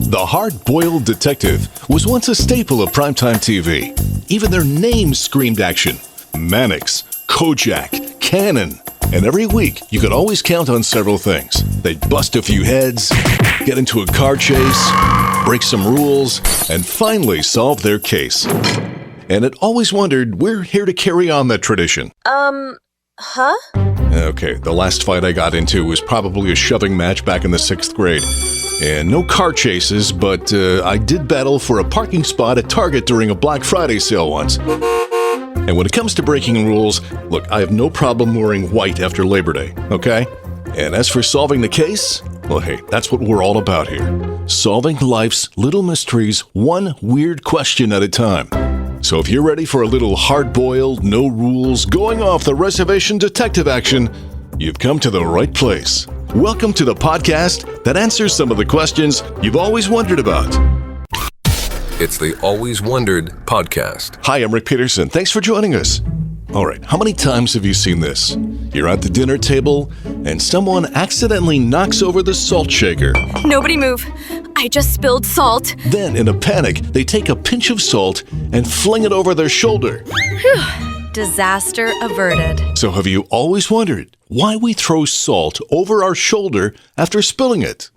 The hard-boiled detective was once a staple of primetime TV. Even their names screamed action. Mannix, Kojak, Cannon. And every week, you could always count on several things. They'd bust a few heads, get into a car chase, break some rules, and finally solve their case. And it always wondered, we're here to carry on that tradition. Huh? Okay, the last fight I got into was probably a shoving match back in the 6th grade. And no car chases, but I did battle for a parking spot at Target during a Black Friday sale once. And when it comes to breaking rules, look, I have no problem wearing white after Labor Day, okay? And as for solving the case, well, hey, that's what we're all about here. Solving life's little mysteries, one weird question at a time. So if you're ready for a little hard-boiled, no rules, going off the reservation detective action, you've come to the right place. Welcome to the podcast that answers some of the questions you've always wondered about. It's the Always Wondered podcast. Hi, I'm Rick Peterson. Thanks for joining us. All right, how many times have you seen this? You're at the dinner table and someone accidentally knocks over the salt shaker. Nobody move. I just spilled salt. Then, in a panic, they take a pinch of salt and fling it over their shoulder. Disaster averted. So have you always wondered why we throw salt over our shoulder after spilling it?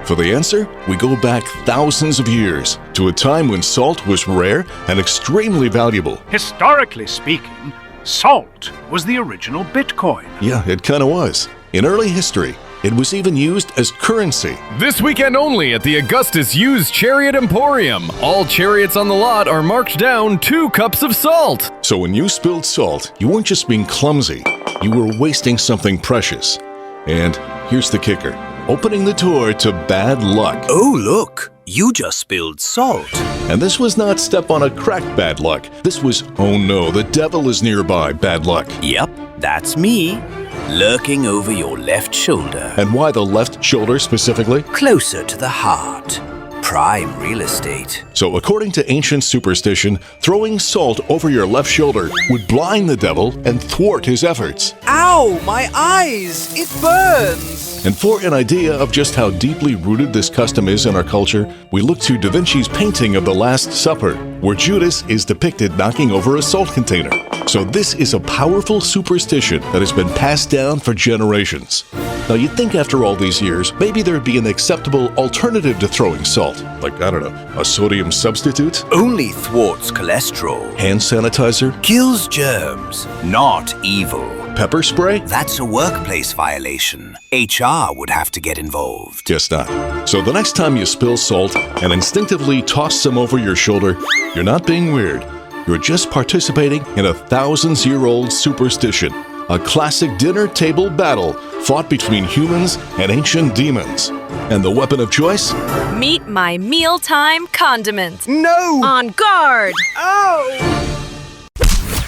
For the answer, we go back thousands of years to a time when salt was rare and extremely valuable. Historically speaking, salt was the original Bitcoin. Yeah, it kind of was. In early history, it was even used as currency. This weekend only at the Augustus Used Chariot Emporium. All chariots on the lot are marked down 2 cups of salt. So when you spilled salt, you weren't just being clumsy. You were wasting something precious. And here's the kicker. Opening the door to bad luck. Oh, look, you just spilled salt. And this was not step on a crack bad luck. This was, oh no, the devil is nearby bad luck. Yep, that's me, lurking over your left shoulder. And why the left shoulder specifically? Closer to the heart. Prime real estate. So according to ancient superstition, throwing salt over your left shoulder would blind the devil and thwart his efforts. Ow, my eyes! It burns! And for an idea of just how deeply rooted this custom is in our culture, we look to Da Vinci's painting of the Last Supper, where Judas is depicted knocking over a salt container. So this is a powerful superstition that has been passed down for generations. Now you'd think after all these years, maybe there'd be an acceptable alternative to throwing salt. Like, I don't know, a sodium substitute? Only thwarts cholesterol. Hand sanitizer? Kills germs, not evil. Pepper spray? That's a workplace violation. HR would have to get involved. Guess not. So the next time you spill salt and instinctively toss some over your shoulder, you're not being weird. You're just participating in a thousands-year-old superstition. A classic dinner table battle fought between humans and ancient demons. And the weapon of choice? Meet my mealtime condiment. No! On guard. Oh!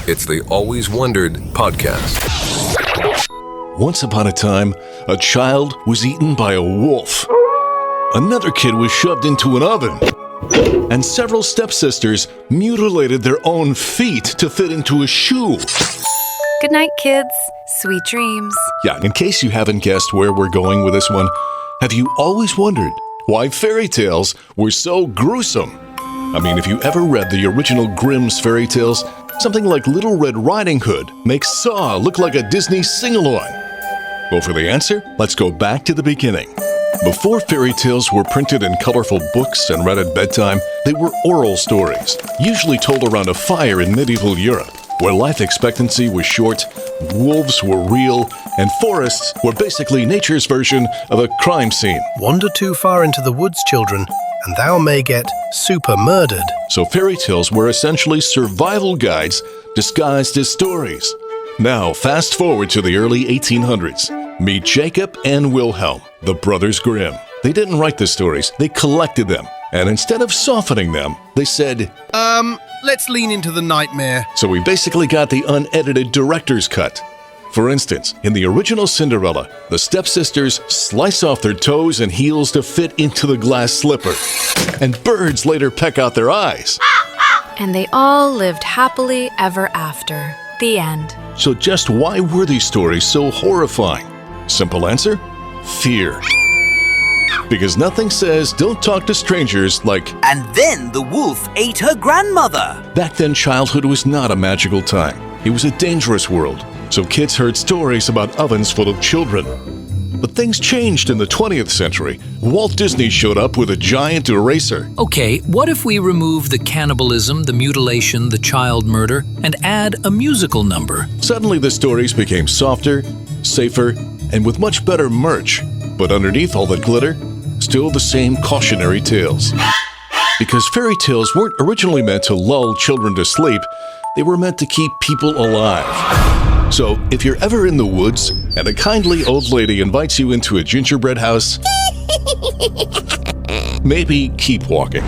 It's the Always Wondered podcast. Once upon a time, a child was eaten by a wolf. Another kid was shoved into an oven. And several stepsisters mutilated their own feet to fit into a shoe. Good night, kids. Sweet dreams. Yeah, in case you haven't guessed where we're going with this one, have you always wondered why fairy tales were so gruesome? I mean, if you ever read the original Grimm's fairy tales, something like Little Red Riding Hood makes Saw look like a Disney sing-along. Well, for the answer, let's go back to the beginning. Before fairy tales were printed in colorful books and read at bedtime, they were oral stories, usually told around a fire in medieval Europe, where life expectancy was short, wolves were real, and forests were basically nature's version of a crime scene. Wander too far into the woods, children, and thou may get super murdered. So fairy tales were essentially survival guides disguised as stories. Now, fast forward to the early 1800s. Meet Jacob and Wilhelm, the Brothers Grimm. They didn't write the stories, they collected them. And instead of softening them, they said, Let's lean into the nightmare. So we basically got the unedited director's cut. For instance, in the original Cinderella, the stepsisters slice off their toes and heels to fit into the glass slipper. And birds later peck out their eyes. And they all lived happily ever after. The end. So just why were these stories so horrifying? Simple answer: fear. because nothing says don't talk to strangers like, And then the wolf ate her grandmother. back then childhood was not a magical time. It was a dangerous world, so kids heard stories about ovens full of children. But things changed in the 20th century. Walt Disney showed up with a giant eraser. Okay, what if we remove the cannibalism, the mutilation, the child murder, and add a musical number? Suddenly the stories became softer, safer, and with much better merch. But underneath all that glitter, still the same cautionary tales. Because fairy tales weren't originally meant to lull children to sleep, they were meant to keep people alive. So, if you're ever in the woods and a kindly old lady invites you into a gingerbread house, maybe keep walking.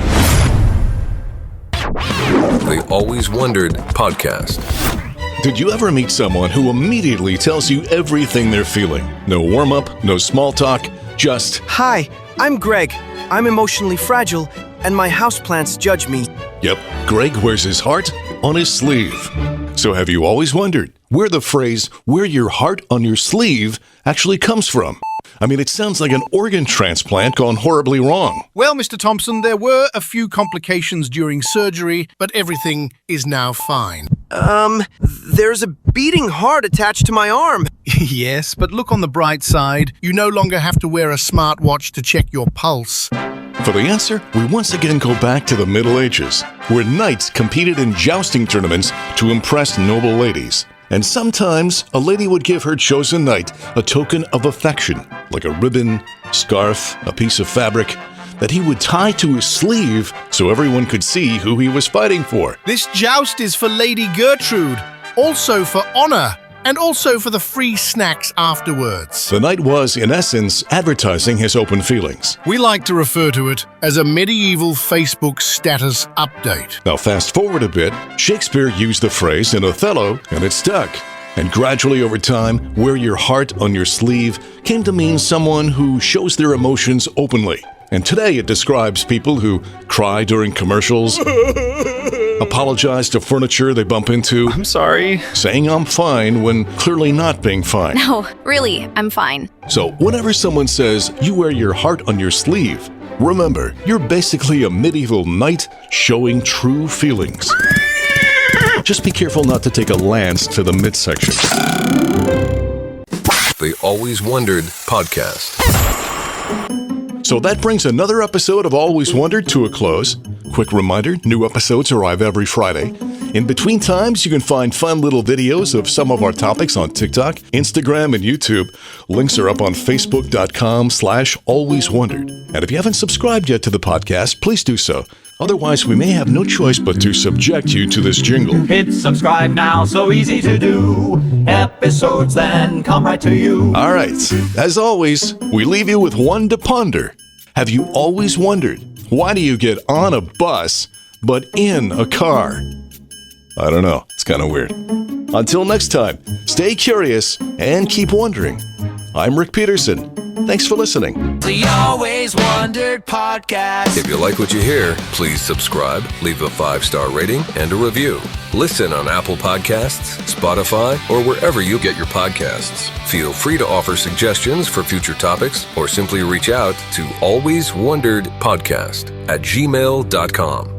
They Always Wondered podcast. Did you ever meet someone who immediately tells you everything they're feeling? No warm-up, no small talk, just, Hi, I'm Greg. I'm emotionally fragile, and my houseplants judge me. yep, Greg wears his heart on his sleeve. So have you always wondered where the phrase, wear your heart on your sleeve, actually comes from? I mean, it sounds like an organ transplant gone horribly wrong. Well, Mr. Thompson, there were a few complications during surgery, but everything is now fine. There's a beating heart attached to my arm. Yes, but look on the bright side. You no longer have to wear a smartwatch to check your pulse. For the answer, we once again go back to the Middle Ages, where knights competed in jousting tournaments to impress noble ladies. And sometimes, a lady would give her chosen knight a token of affection, like a ribbon, scarf, a piece of fabric, that he would tie to his sleeve so everyone could see who he was fighting for. This joust is for Lady Gertrude, also for honor, and also for the free snacks afterwards. The knight was, in essence, advertising his open feelings. We like to refer to it as a medieval Facebook status update. Now fast forward a bit, Shakespeare used the phrase in Othello, and it stuck. And gradually over time, wear your heart on your sleeve came to mean someone who shows their emotions openly. And today it describes people who cry during commercials, apologize to furniture they bump into, I'm sorry. saying I'm fine when clearly not being fine. No, really, I'm fine. So whenever someone says you wear your heart on your sleeve, remember, you're basically a medieval knight showing true feelings. Just be careful not to take a lance to the midsection. They Always Wondered podcast. So that brings another episode of Always Wondered to a close. Quick reminder, new episodes arrive every Friday. In between times, you can find fun little videos of some of our topics on TikTok, Instagram, and YouTube. Links are up on facebook.com/alwayswondered. And if you haven't subscribed yet to the podcast, please do so. Otherwise, we may have no choice but to subject you to this jingle. Hit subscribe now, so easy to do. Episodes then come right to you. All right, as always, we leave you with one to ponder. Have you always wondered, why do you get on a bus but in a car? I don't know, it's kind of weird. Until next time, stay curious and keep wondering. I'm Rick Peterson. Thanks for listening. The Always Wondered podcast. If you like what you hear, please subscribe, leave a 5-star rating, and a review. Listen on Apple Podcasts, Spotify, or wherever you get your podcasts. Feel free to offer suggestions for future topics or simply reach out to alwayswonderedpodcast@gmail.com.